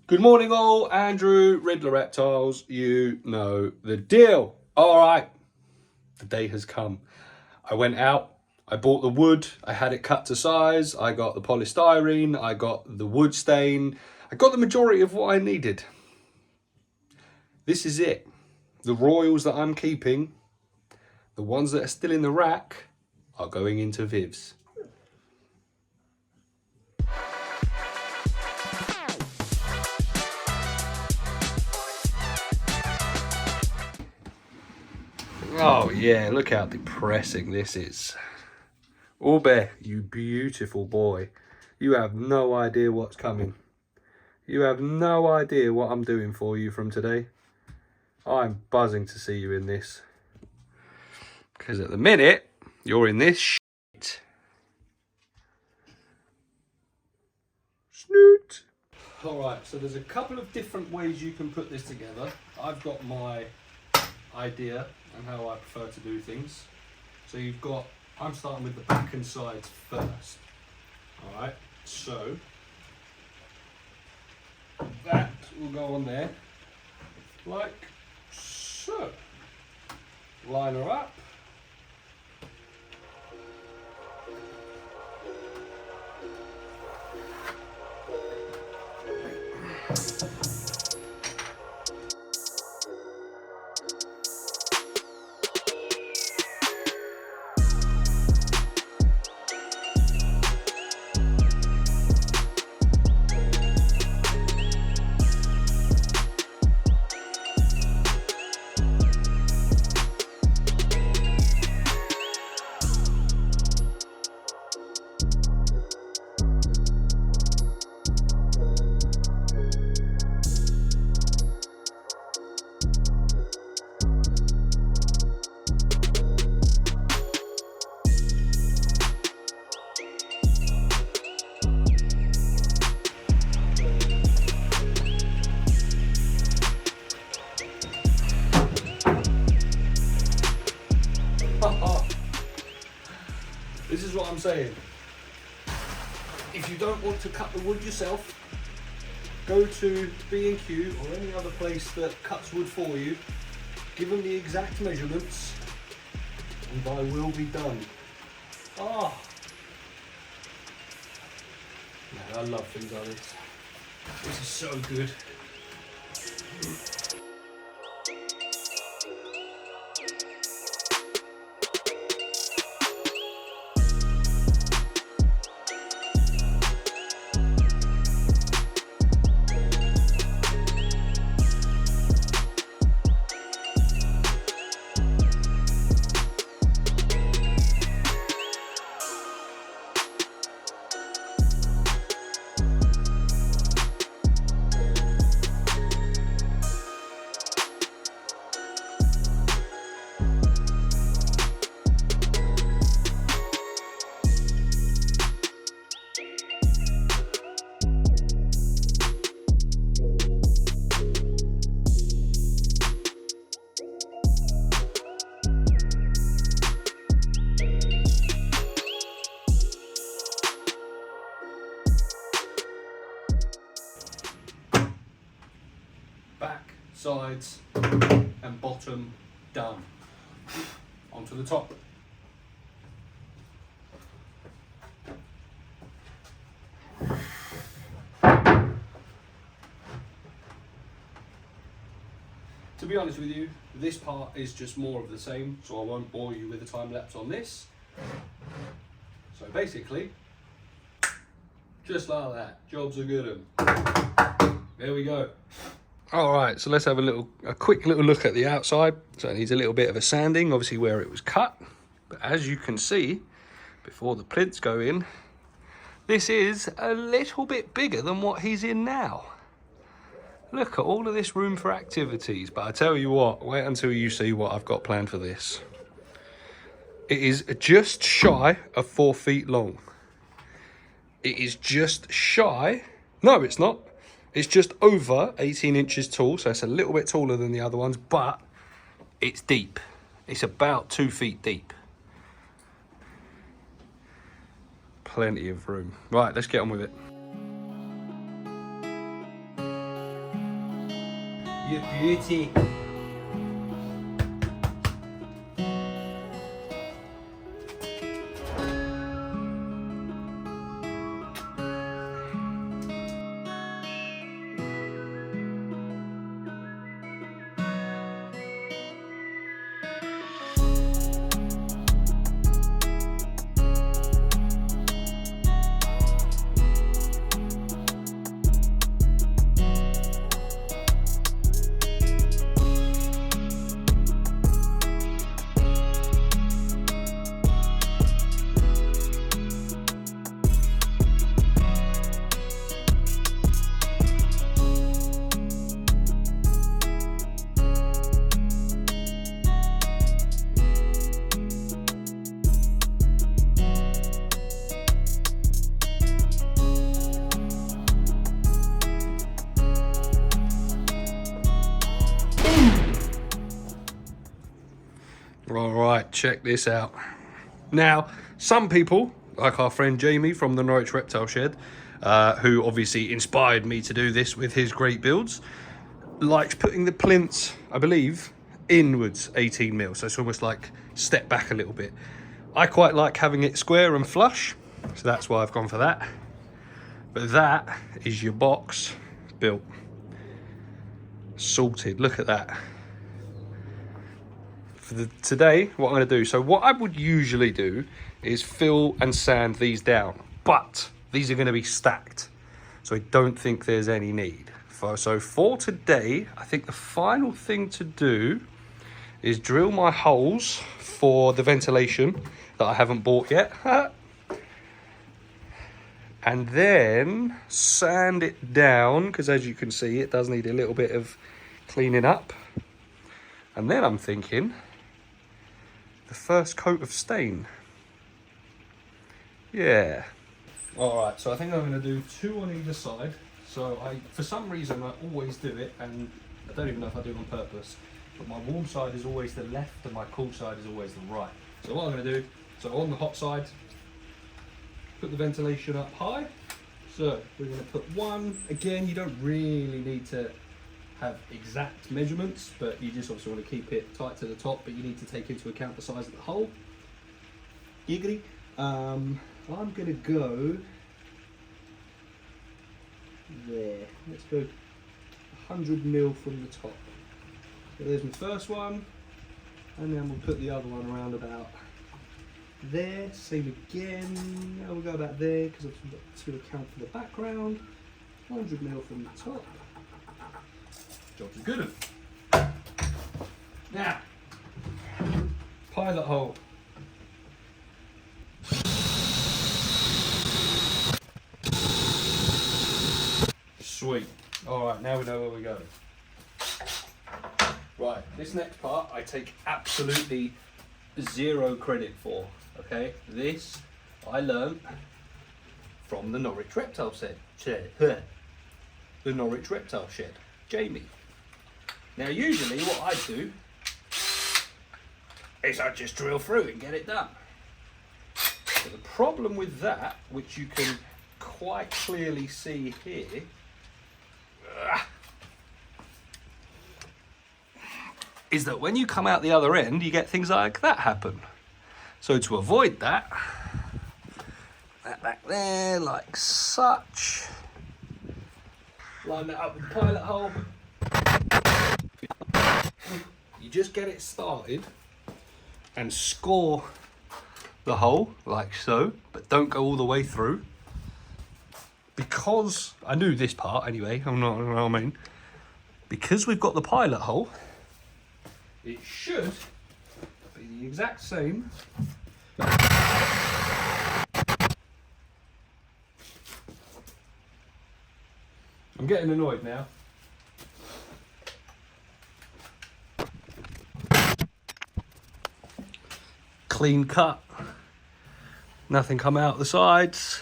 Good morning all, Andrew, Riddler Reptiles, you know the deal. All right, the day has come. I went out, I bought the wood, I had it cut to size, I got the polystyrene, I got the wood stain, I got the majority of what I needed. This is it. The royals that I'm keeping, the ones that are still in the rack, are going into Vivs. Oh yeah, look how depressing this is. Ube, you beautiful boy. You have no idea what's coming. You have no idea what I'm doing for you from today. I'm buzzing to see you in this. Because at the minute, you're in this shit. Snoot. Alright, so there's a couple of different ways you can put this together. I've got my idea and how I prefer to do things. So you've got, I'm starting with the back and sides first. Alright, so that will go on there like so. Line her up. This is what I'm saying. If you don't want to cut the wood yourself, go to B&Q or any other place that cuts wood for you, give them the exact measurements, and I will be done. Oh, man, I love things like this. This is so good. Back, sides, and bottom done. Onto the top. To be honest with you, this part is just more of the same, so I won't bore you with the time lapse on this. So basically, just like that, jobs are good. There we go. All right, so let's have a quick little look at the outside. So it needs a little bit of a sanding, obviously where it was cut. But as you can see, before the plinths go in, this is a little bit bigger than what he's in now. Look at all of this room for activities. But I tell you what, wait until you see what I've got planned for this. It is just shy of 4 feet long. It is just shy, no it's not. It's just over 18 inches tall, so it's a little bit taller than the other ones, but it's deep. It's about 2 feet deep. Plenty of room. Right, let's get on with it. You beauty. All right, check this out. Now, some people, like our friend Jamie from the Norwich Reptile Shed, who obviously inspired me to do this with his great builds, likes putting the plinths, I believe, inwards 18 mil. So it's almost like step back a little bit. I quite like having it square and flush, so that's why I've gone for that. But that is your box built. Sorted, look at that. Today, what I'm going to do, so what I would usually do is fill and sand these down, but these are going to be stacked, so I don't think there's any need. So for today, I think the final thing to do is drill my holes for the ventilation that I haven't bought yet, and then sand it down, because as you can see, it does need a little bit of cleaning up. And then I'm thinking the first coat of stain. Yeah. All right, so I think I'm going to do 2 on either side. So for some reason, I always do it, and I don't even know if I do it on purpose, but my warm side is always the left and my cool side is always the right. So what I'm going to do, so on the hot side, put the ventilation up high. So we're going to put 1, again, you don't really need to have exact measurements, but you just obviously want to keep it tight to the top, but you need to take into account the size of the hole. Giggity. I'm going to go there. Let's go 100 mil from the top. So there's my first one, and then we'll put the other one around about there. Same again. Now we'll go about there because I've got to account for the background. 100 mil from the top. Job's a good one. Now, pilot hole. Sweet. All right, now we know where we're going. Right, this next part I take absolutely 0 credit for. Okay, this I learned from the Norwich Reptile Shed. The Norwich Reptile Shed. Jamie. Now usually what I do is I just drill through and get it done. But the problem with that, which you can quite clearly see here, is that when you come out the other end, you get things like that happen. So to avoid that, that back there, like such. Line that up with the pilot hole. You just get it started and score the hole like so, but don't go all the way through. Because I knew this part anyway, I mean, because we've got the pilot hole, it should be the exact same. I'm getting annoyed now. Clean cut. Nothing come out the sides.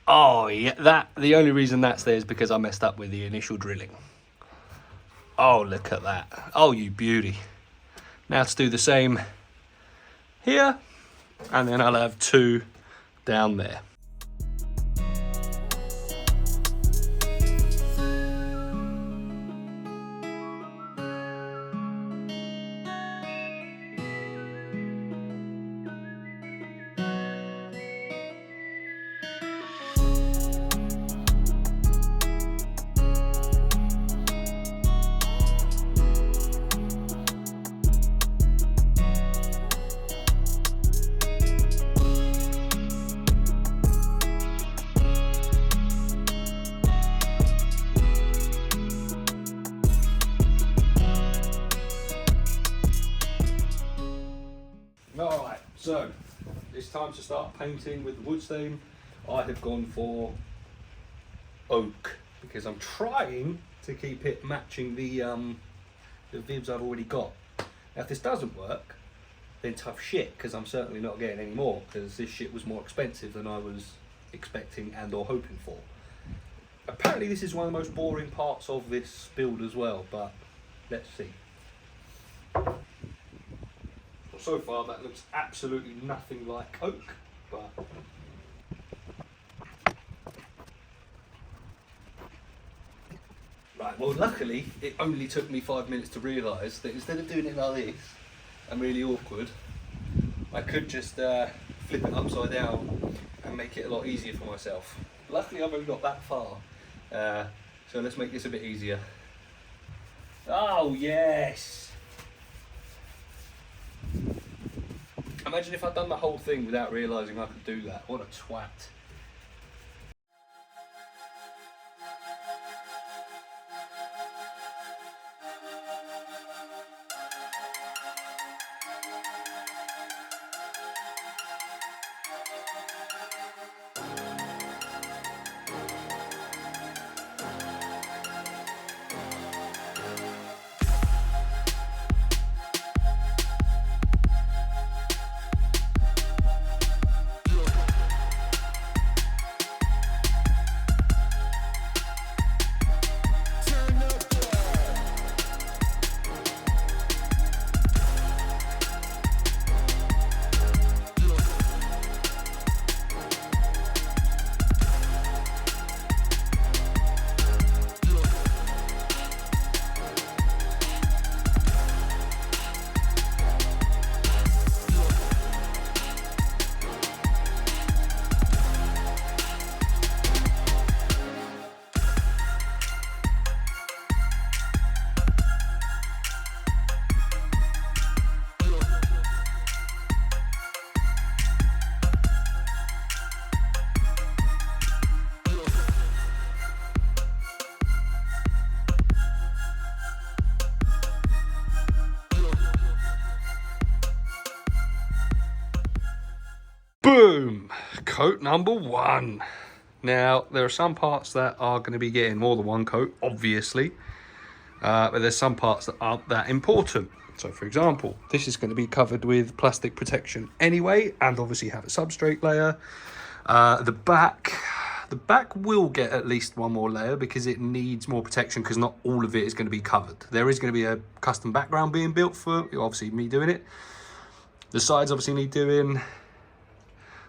Oh yeah, the only reason that's there is because I messed up with the initial drilling. Oh, look at that. Oh, you beauty. Now let's do the same here, and then I'll have 2 down there. So it's time to start painting with the wood stain. I have gone for oak because I'm trying to keep it matching the Vivs I've already got. Now if this doesn't work, then tough shit, because I'm certainly not getting any more, because this shit was more expensive than I was expecting and or hoping for. Apparently this is one of the most boring parts of this build as well, but let's see. So far that looks absolutely nothing like oak, but right, well luckily it only took me 5 minutes to realise that instead of doing it like this and really awkward, I could just flip it upside down and make it a lot easier for myself. Luckily I've only got that far, so let's make this a bit easier. Oh yes! Imagine if I'd done the whole thing without realising I could do that. What a twat. Boom! Coat number 1. Now, there are some parts that are going to be getting more than one coat, obviously. But there's some parts that aren't that important. So, for example, this is going to be covered with plastic protection anyway, and obviously have a substrate layer. The back will get at least one more layer because it needs more protection, because not all of it is going to be covered. There is going to be a custom background being built for, obviously, me doing it. The sides obviously need doing.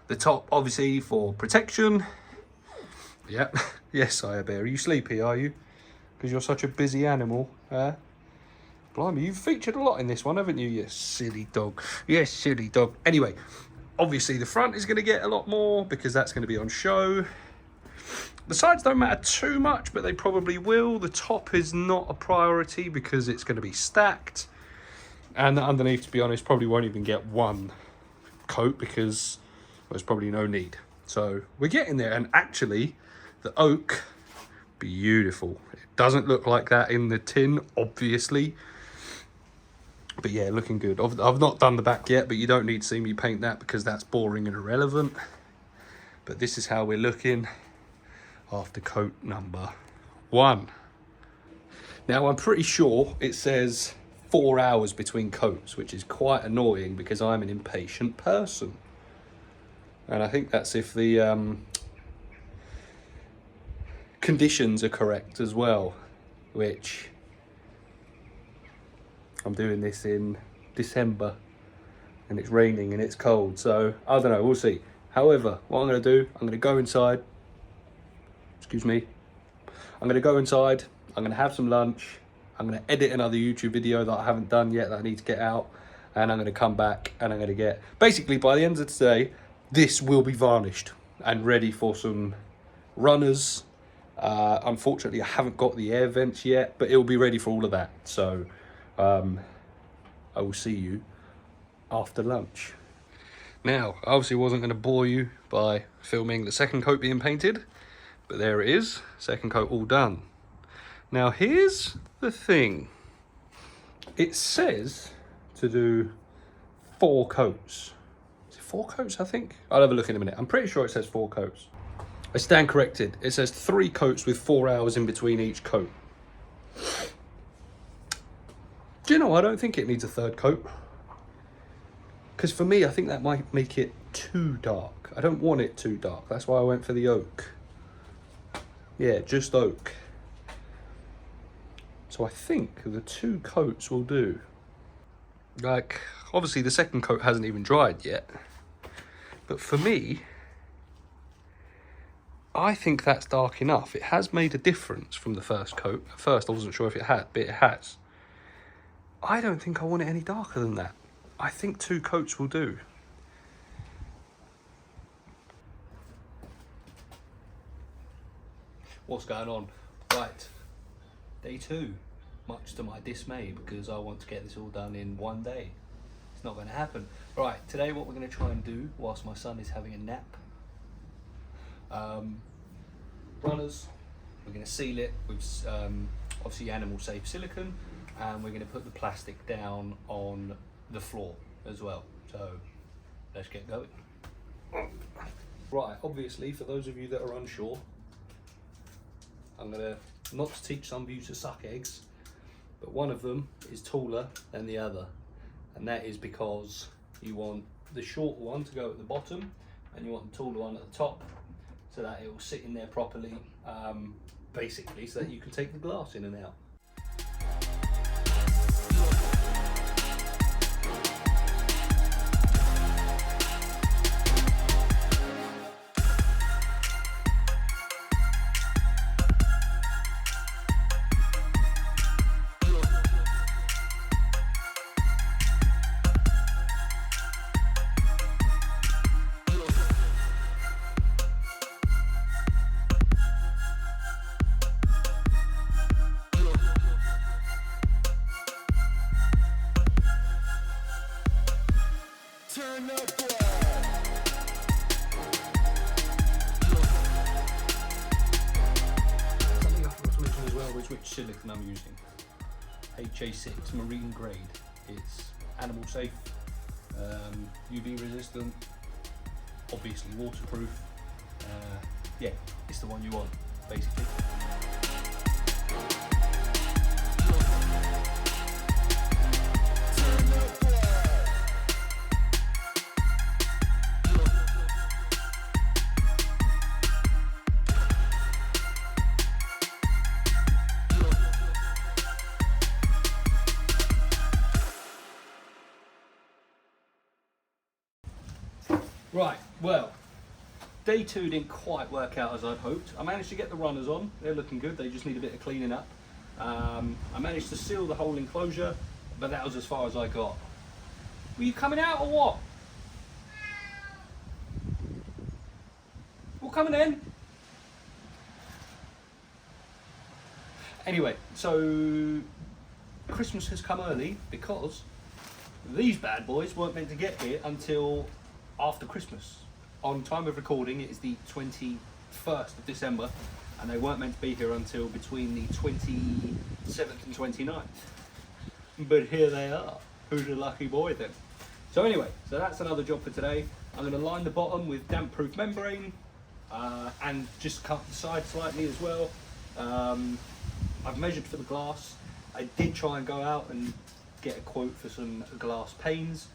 The top, obviously, for protection. Yep. Yes, Sire Bear. Are you sleepy, are you? Because you're such a busy animal. Blimey, you've featured a lot in this one, haven't you? You silly dog. Yes, silly dog. Anyway, obviously, the front is going to get a lot more because that's going to be on show. The sides don't matter too much, but they probably will. The top is not a priority because it's going to be stacked. And the underneath, to be honest, probably won't even get one coat because there's probably no need. So we're getting there, and actually the oak, beautiful. It doesn't look like that in the tin, obviously, but yeah, looking good. I've not done the back yet, but you don't need to see me paint that because that's boring and irrelevant. But this is how we're looking after coat number 1. Now I'm pretty sure it says 4 hours between coats, which is quite annoying because I'm an impatient person. And I think that's if the conditions are correct as well, which I'm doing this in December and it's raining and it's cold. So I don't know, we'll see. However, what I'm going to do, I'm going to go inside. Excuse me. I'm going to go inside. I'm going to have some lunch. I'm going to edit another YouTube video that I haven't done yet that I need to get out. And I'm going to come back and I'm going to get, basically by the end of today, this will be varnished and ready for some runners. Unfortunately, I haven't got the air vents yet, but it will be ready for all of that. So I will see you after lunch. Now, I obviously wasn't going to bore you by filming the second coat being painted, but there it is, second coat all done. Now, here's the thing. It says to do 4 coats. 4 coats, I think. I'll have a look in a minute. I'm pretty sure it says 4 coats. I stand corrected. It says 3 coats with 4 hours in between each coat. Do you know, I don't think it needs a 3rd coat. Because for me, I think that might make it too dark. I don't want it too dark. That's why I went for the oak. Yeah, just oak. So I think the 2 coats will do. Like, obviously the 2nd coat hasn't even dried yet. But for me, I think that's dark enough. It has made a difference from the 1st coat. At first I wasn't sure if it had, but it has. I don't think I want it any darker than that. I think 2 coats will do. What's going on? Right, day 2. Much to my dismay, because I want to get this all done in one day. It's not going to happen. Right, today what we're going to try and do whilst my son is having a nap. Runners, we're going to seal it with obviously animal safe silicone, and we're going to put the plastic down on the floor as well. So let's get going. Right, obviously for those of you that are unsure, I'm going to not teach some of you to suck eggs, but one of them is taller than the other, and that is because you want the short one to go at the bottom and you want the taller one at the top, so that it will sit in there properly, basically so that you can take the glass in and out. Which silicone I'm using. HA6 marine grade. It's animal safe, UV resistant, obviously waterproof. Yeah, it's the one you want, basically. Right, well, day 2 didn't quite work out as I'd hoped. I managed to get the runners on, they're looking good, they just need a bit of cleaning up. I managed to seal the whole enclosure, but that was as far as I got. Were you coming out or what? Well, coming in. Anyway, so Christmas has come early because these bad boys weren't meant to get here until after Christmas. On time of recording, it is the 21st of December, and they weren't meant to be here until between the 27th and 29th. But here they are. Who's a lucky boy then? So anyway, so that's another job for today. I'm going to line the bottom with damp-proof membrane and just cut the side slightly as well. I've measured for the glass. I did try and go out and get a quote for some glass panes,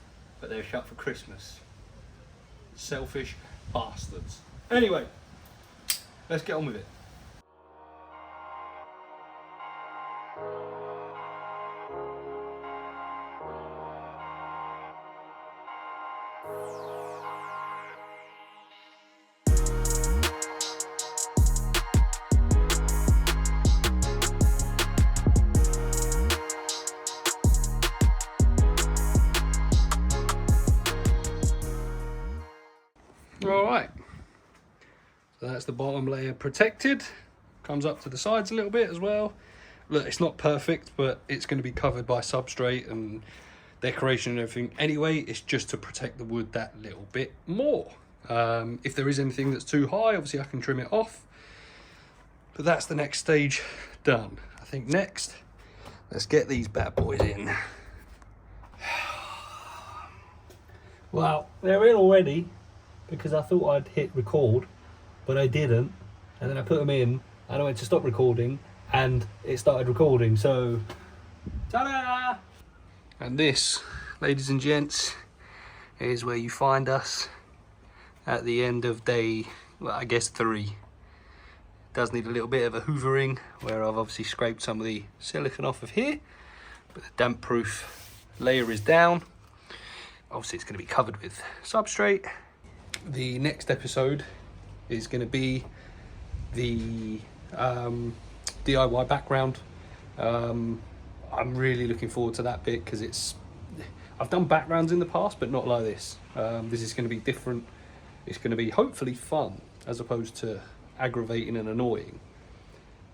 but they're shut for Christmas. Selfish bastards. Anyway, let's get on with it. Alright, so that's the bottom layer protected. Comes up to the sides a little bit as well. Look, it's not perfect, but it's going to be covered by substrate and decoration and everything. Anyway, it's just to protect the wood that little bit more. If there is anything that's too high, obviously I can trim it off. But that's the next stage done. I think next, let's get these bad boys in. Well, they're in already because I thought I'd hit record, but I didn't. And then I put them in and I went to stop recording and it started recording. So, ta-da! And this, ladies and gents, is where you find us at the end of day, well, I guess 3. Does need a little bit of a hoovering where I've obviously scraped some of the silicone off of here, but the damp proof layer is down. Obviously it's going to be covered with substrate. The next episode is going to be the DIY background. I'm really looking forward to that bit because I've done backgrounds in the past, but not like this. This is going to be different. It's going to be hopefully fun as opposed to aggravating and annoying.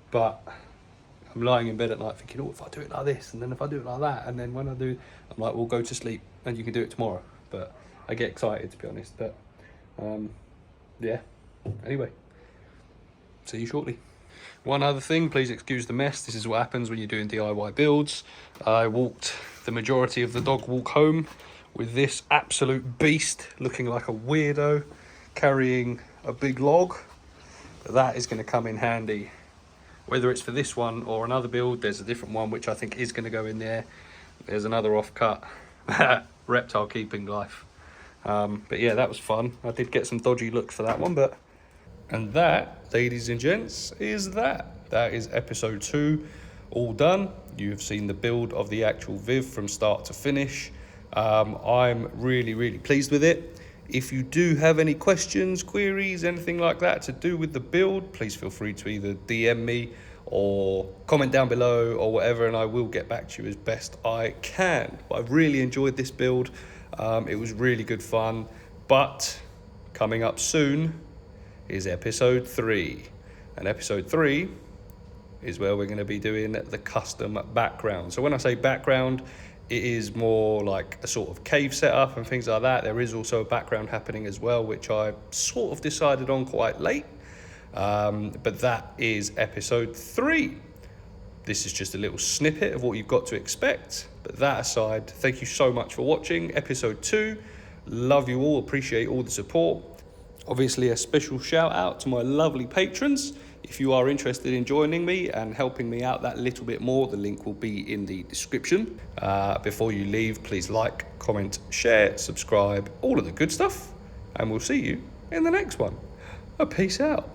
But I'm lying in bed at night thinking, oh, if I do it like this, and then if I do it like that, and then when I do, I'm like, well, go to sleep and you can do it tomorrow. But I get excited, to be honest. But yeah, anyway, see you shortly. One other thing, please excuse the mess. This is what happens when you're doing DIY builds. I walked the majority of the dog walk home with this absolute beast looking like a weirdo carrying a big log. That is going to come in handy, whether it's for this one or another build. There's a different one which I think is going to go in there. There's another offcut. Reptile keeping life. But yeah, that was fun. I did get some dodgy looks for that one, but... And that, ladies and gents, is that. That is episode 2, all done. You have seen the build of the actual Viv from start to finish. I'm really, really pleased with it. If you do have any questions, queries, anything like that to do with the build, please feel free to either DM me or comment down below or whatever, and I will get back to you as best I can. But I've really enjoyed this build. It was really good fun. But coming up soon is episode 3. And episode 3 is where we're going to be doing the custom background. So when I say background, it is more like a sort of cave setup and things like that. There is also a background happening as well, which I sort of decided on quite late. But that is episode 3. This is just a little snippet of what you've got to expect. But that aside, thank you so much for watching episode 2. Love you all, appreciate all the support. Obviously a special shout out to my lovely patrons. If you are interested in joining me and helping me out that little bit more, the link will be in the description. Before you leave, please like, comment, share, subscribe, all of the good stuff. And we'll see you in the next one. Peace out.